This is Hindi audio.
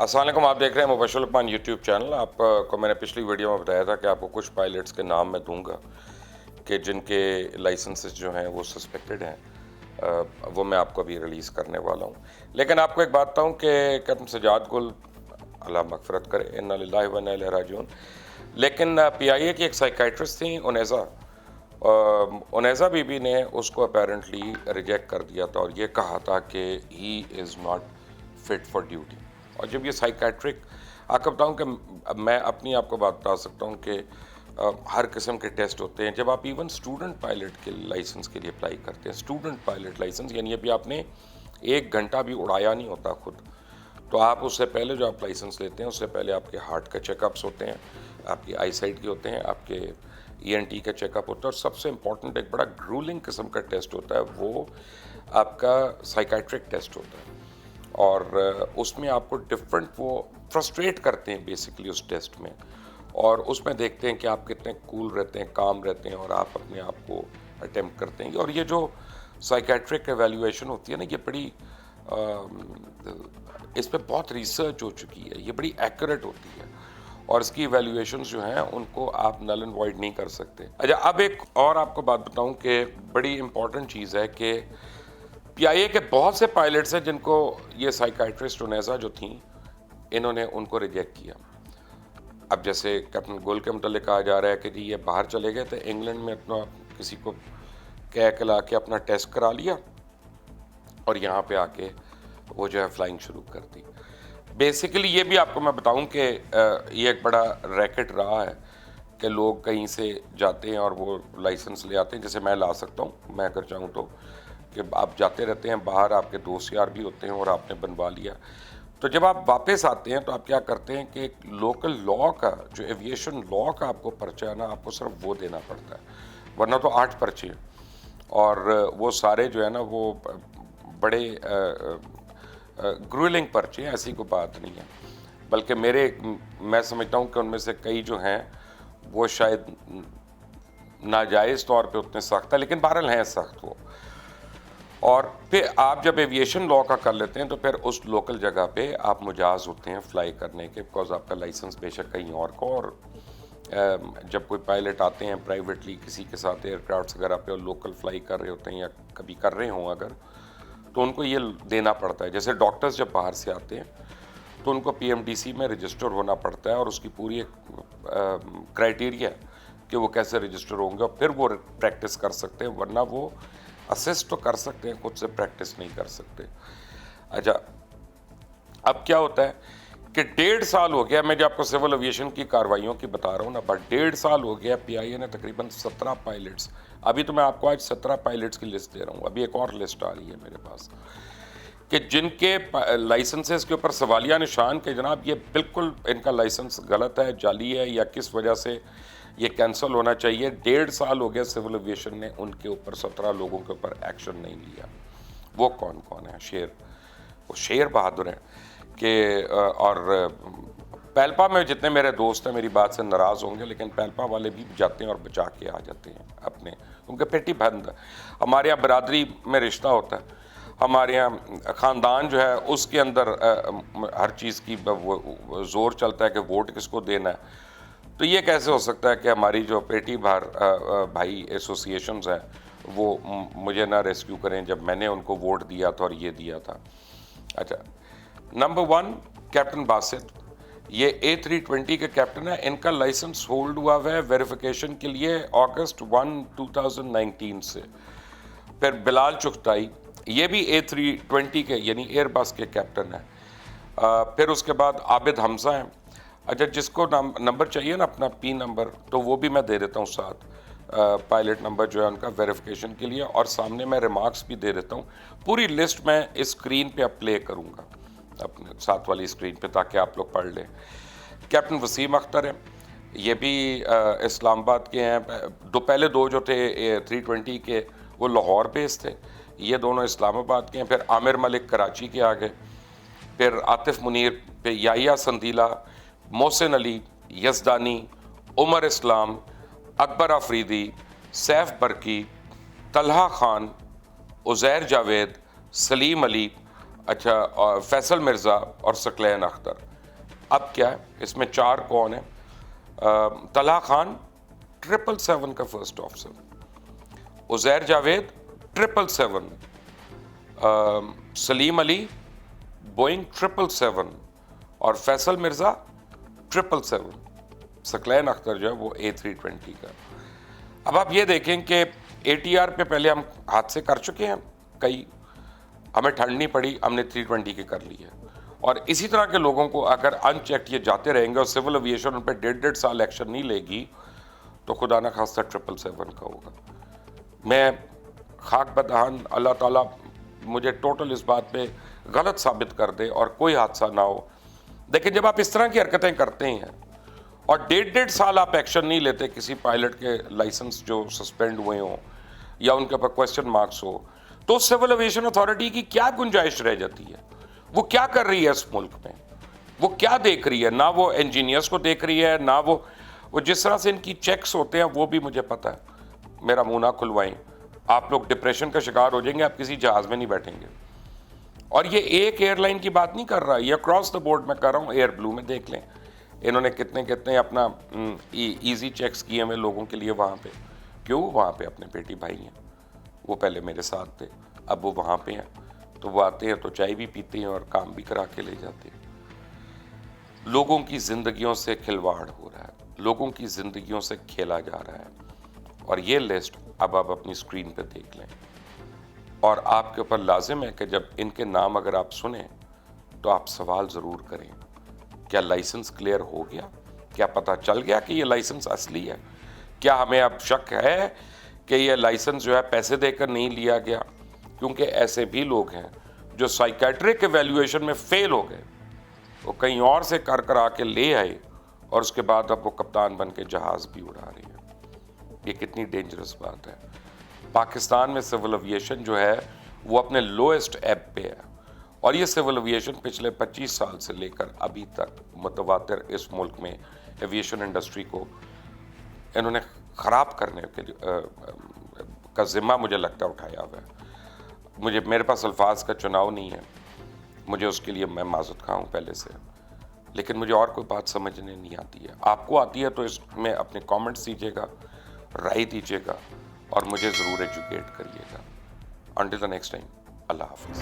अस्सलाम वालेकुम। आप देख रहे हैं मुबश्शिर लुकमान यूट्यूब चैनल। आपको मैंने पिछली वीडियो में बताया था कि आपको कुछ पायलट्स के नाम मैं दूंगा कि जिनके लाइसेंसेस जो हैं वो सस्पेक्टेड हैं। वो मैं आपको अभी रिलीज़ करने वाला हूँ। लेकिन आपको एक बात बताऊँ कि कैप्टन सजाद गुल, अल्लाह मगफरत करे, इन्ना लिल्लाहि व इन्ना इलैहि राजिऊन, लेकिन PIA की एक साइकाइट्रिस्ट थी उनैज़ा, उनैज़ा बीबी ने उसको अपेरेंटली रिजेक्ट कर दिया था और ये कहा था कि he is not fit for duty. और जब ये साइकाट्रिक, आपको बताऊँ कि मैं अपनी आपको बात बता सकता हूँ कि हर किस्म के टेस्ट होते हैं। जब आप इवन स्टूडेंट पायलट के लाइसेंस के लिए अप्लाई करते हैं, स्टूडेंट पायलट लाइसेंस यानी अभी आपने 1 घंटा भी उड़ाया नहीं होता खुद, तो आप उससे पहले जो आप लाइसेंस लेते हैं उससे पहले आपके हार्ट के चेकअप्स होते हैं, आपकी आई साइट के होते हैं, आपके ENT का चेकअप होता है और सबसे इम्पॉर्टेंट एक बड़ा ग्रूलिंग किस्म का टेस्ट होता है, वो आपका साइकाट्रिक टेस्ट होता है। और उसमें आपको डिफरेंट वो फ्रस्ट्रेट करते हैं बेसिकली उस टेस्ट में, और उसमें देखते हैं कि आप कितने कूल रहते हैं, काम रहते हैं और आप अपने आप को अटेम्प्ट करते हैं। और ये जो साइकेट्रिक एवेल्यूएशन होती है ना, ये बड़ी इस पर बहुत रिसर्च हो चुकी है, ये बड़ी एक्यूरेट होती है और इसकी एवेल्यूएशंस जो हैं उनको आप नल एंड वॉइड नहीं कर सकते। अच्छा, अब एक और आपको बात बताऊं कि बड़ी इंपॉर्टेंट चीज़ है कि PIA के बहुत से पायलट्स हैं जिनको ये साइकाइट्रिस्ट उनैज़ा जो थी, इन्होंने उनको रिजेक्ट किया। अब जैसे कैप्टन गुल के मतलब कहा जा रहा है कि जी ये बाहर चले गए थे, इंग्लैंड में अपना किसी को कह के ला के अपना टेस्ट करा लिया और यहाँ पे आके वो जो है फ्लाइंग शुरू कर दी। बेसिकली ये भी आपको मैं बताऊं कि ये एक बड़ा रैकेट रहा है कि लोग कहीं से जाते हैं और वो लाइसेंस ले आते हैं। जैसे मैं ला सकता हूँ, मैं अगर चाहूँ तो, कि आप जाते रहते हैं बाहर, आपके दोस्त यार भी होते हैं और आपने बनवा लिया, तो जब आप वापस आते हैं तो आप क्या करते हैं कि लोकल लॉ का जो एविएशन लॉ का आपको पर्चा है ना, आपको सिर्फ वो देना पड़ता है, वरना तो 8 पर्चे हैं और वो सारे जो है ना वो बड़े ग्रूलिंग पर्चे हैं, ऐसी कोई बात नहीं है। बल्कि मैं समझता हूँ कि उनमें से कई जो हैं वो शायद नाजायज़ तौर पे उतने सख्त है, लेकिन बहरहाल हैं सख्त वो। और फिर आप जब एविएशन लॉ का कर लेते हैं तो फिर उस लोकल जगह पे आप मुजाज होते हैं फ्लाई करने के, बिकॉज आपका लाइसेंस बेशक कहीं और को। और जब कोई पायलट आते हैं प्राइवेटली किसी के साथ एयरक्राफ्ट वगैरह पे और लोकल फ्लाई कर रहे होते हैं या कभी कर रहे हों अगर, तो उनको ये देना पड़ता है। जैसे डॉक्टर्स जब बाहर से आते हैं तो उनको PMDC में रजिस्टर होना पड़ता है और उसकी पूरी एक क्राइटेरिया है कि वो कैसे रजिस्टर होंगे और फिर वो प्रैक्टिस कर सकते हैं, वरना वो असिस्ट तो कर सकते हैं, खुद से प्रैक्टिस नहीं कर सकते। अच्छा, अब क्या होता है कि 1.5 साल हो गया, मैं जो आपको सिविल एविएशन की कार्रवाइयों की बता रहा हूँ ना, बट 1.5 साल हो गया PIA ने तकरीबन 17 पायलट्स, अभी तो मैं आपको आज 17 पायलट्स की लिस्ट दे रहा हूँ, अभी एक और लिस्ट आ रही है मेरे पास, कि जिनके लाइसेंसेस के ऊपर सवालिया निशान के जनाब ये बिल्कुल इनका लाइसेंस गलत है, जाली है या किस वजह से ये कैंसिल होना चाहिए। 1.5 साल हो गया सिविल एविएशन ने उनके ऊपर 17 लोगों के ऊपर एक्शन नहीं लिया। वो कौन कौन है? वो शेर बहादुर हैं कि और पैल्पा में जितने मेरे दोस्त हैं मेरी बात से नाराज़ होंगे, लेकिन पैल्पा वाले भी जाते हैं और बचा के आ जाते हैं अपने, उनके पेटी बंद। हमारे यहाँ बरादरी में रिश्ता होता है, हमारे यहाँ ख़ानदान जो है उसके अंदर हर चीज़ की वो ज़ोर चलता है कि वोट किसको देना है। तो ये कैसे हो सकता है कि हमारी जो पेटी भाई एसोसिएशंस हैं वो मुझे ना रेस्क्यू करें जब मैंने उनको वोट दिया था और ये दिया था। अच्छा, नंबर 1 कैप्टन बासित, ये A320 के कैप्टन है। इनका लाइसेंस होल्ड हुआ है वेरिफिकेशन के लिए अगस्त 1, 2019 से। फिर बिलाल चुगताई, ये भी A320 के यानी एयरबस के कैप्टन है। फिर उसके बाद आबिद हमजा हैं। अच्छा, जिसको नंबर चाहिए ना अपना P नंबर, तो वो भी मैं दे देता हूँ साथ, पायलट नंबर जो है उनका वेरिफिकेशन के लिए, और सामने मैं रिमार्क्स भी दे देता हूँ। पूरी लिस्ट मैं इस स्क्रीन पे अब प्ले करूँगा अपने साथ वाली स्क्रीन पे, ताकि आप लोग पढ़ लें। कैप्टन वसीम अख्तर है, ये भी इस्लामाबाद के हैं। पहले दो जो थे 320 के वो लाहौर बेस थे, ये दोनों इस्लामाबाद के हैं। फिर आमिर मलिक कराची के आ गए। फिर आतिफ मुनीर पे याहिया संदीला, मोहसिन अली यज़दानी, उमर इस्लाम, अकबर अफरीदी, सैफ बरकी, तलहा खान, उज़ैर जावेद, सलीम अली, अच्छा, और फैसल मिर्ज़ा और सकलैन अख्तर। अब क्या है, इसमें 4 कौन है? तलहा खान 777 का first officer, Uzair Javed 777, Salim Ali Boeing 777 और फैसल मिर्ज़ा 777, सकलैन अख्तर जो है वो A320 का। अब आप ये देखें कि ATR पे पहले हम हादसे कर चुके हैं कई, हमें ठंड नहीं पड़ी, हमने 320 की कर ली है। और इसी तरह के लोगों को अगर अनचेक्ड ये जाते रहेंगे और सिविल एविएशन उन पर 1.5 साल एक्शन नहीं लेगी तो खुदा ना खास्ता 777 का होगा। मैं खाक बदहान, अल्लाह ताला मुझे टोटल इस बात पे गलत साबित कर दे और कोई हादसा ना हो। देखिए, जब आप इस तरह की हरकतें करते हैं और 1.5 साल आप एक्शन नहीं लेते किसी पायलट के लाइसेंस जो सस्पेंड हुए हों या उनके ऊपर क्वेश्चन मार्क्स हो, तो सिविल एविएशन अथॉरिटी की क्या गुंजाइश रह जाती है? वो क्या कर रही है इस मुल्क में? वो क्या देख रही है? ना वो इंजीनियर्स को देख रही है, ना वो जिस तरह से इनकी चेक्स होते हैं वो भी मुझे पता है। मेरा मुंह ना खुलवाएं, आप लोग डिप्रेशन का शिकार हो जाएंगे, आप किसी जहाज में नहीं बैठेंगे। और ये एक एयरलाइन की बात नहीं कर रहा, ये अक्रॉस द बोर्ड में कर रहा हूँ। एयर ब्लू में देख लें, इन्होंने कितने कितने अपना ईजी चेक्स किए हुए लोगों के लिए वहाँ पे। क्यों? वहाँ पे अपने बेटी भाई हैं, वो पहले मेरे साथ थे, अब वो वहाँ पे हैं, तो वो आते हैं तो चाय भी पीते हैं और काम भी करा के ले जाते हैं। लोगों की ज़िंदगियों से खिलवाड़ हो रहा है, लोगों की ज़िंदगियों से खेला जा रहा है। और ये लिस्ट अब आप अपनी स्क्रीन पे देख लें और आपके ऊपर लाजिम है कि जब इनके नाम अगर आप सुने तो आप सवाल ज़रूर करें, क्या लाइसेंस क्लियर हो गया? क्या पता चल गया कि ये लाइसेंस असली है? क्या हमें अब शक है कि ये लाइसेंस जो है पैसे देकर नहीं लिया गया? क्योंकि ऐसे भी लोग हैं जो साइकेट्रिक एवेल्युएशन में फेल हो गए, वो कहीं और से कर कर आके ले आए और उसके बाद अब वो कप्तान बन के जहाज़ भी उड़ा रहे हैं। ये कितनी डेंजरस बात है। पाकिस्तान में सिविल एविएशन जो है वो अपने लोएस्ट एब पे है और ये सिविल एविएशन पिछले 25 साल से लेकर अभी तक मुतवातिर इस मुल्क में एविएशन इंडस्ट्री को इन्होंने ख़राब करने के का जिम्मा मुझे लगता है उठाया हुआ है। मेरे पास अल्फाज का चुनाव नहीं है, मुझे उसके लिए मैं माज़रत खा हूँ पहले से, लेकिन मुझे और कोई बात समझने नहीं आती है। आपको आती है तो इसमें अपने कमेंट्स दीजिएगा, राय दीजिएगा और मुझे ज़रूर एजुकेट करिएगा। अंटिल द नेक्स्ट टाइम, अल्लाह हाफ़िज़।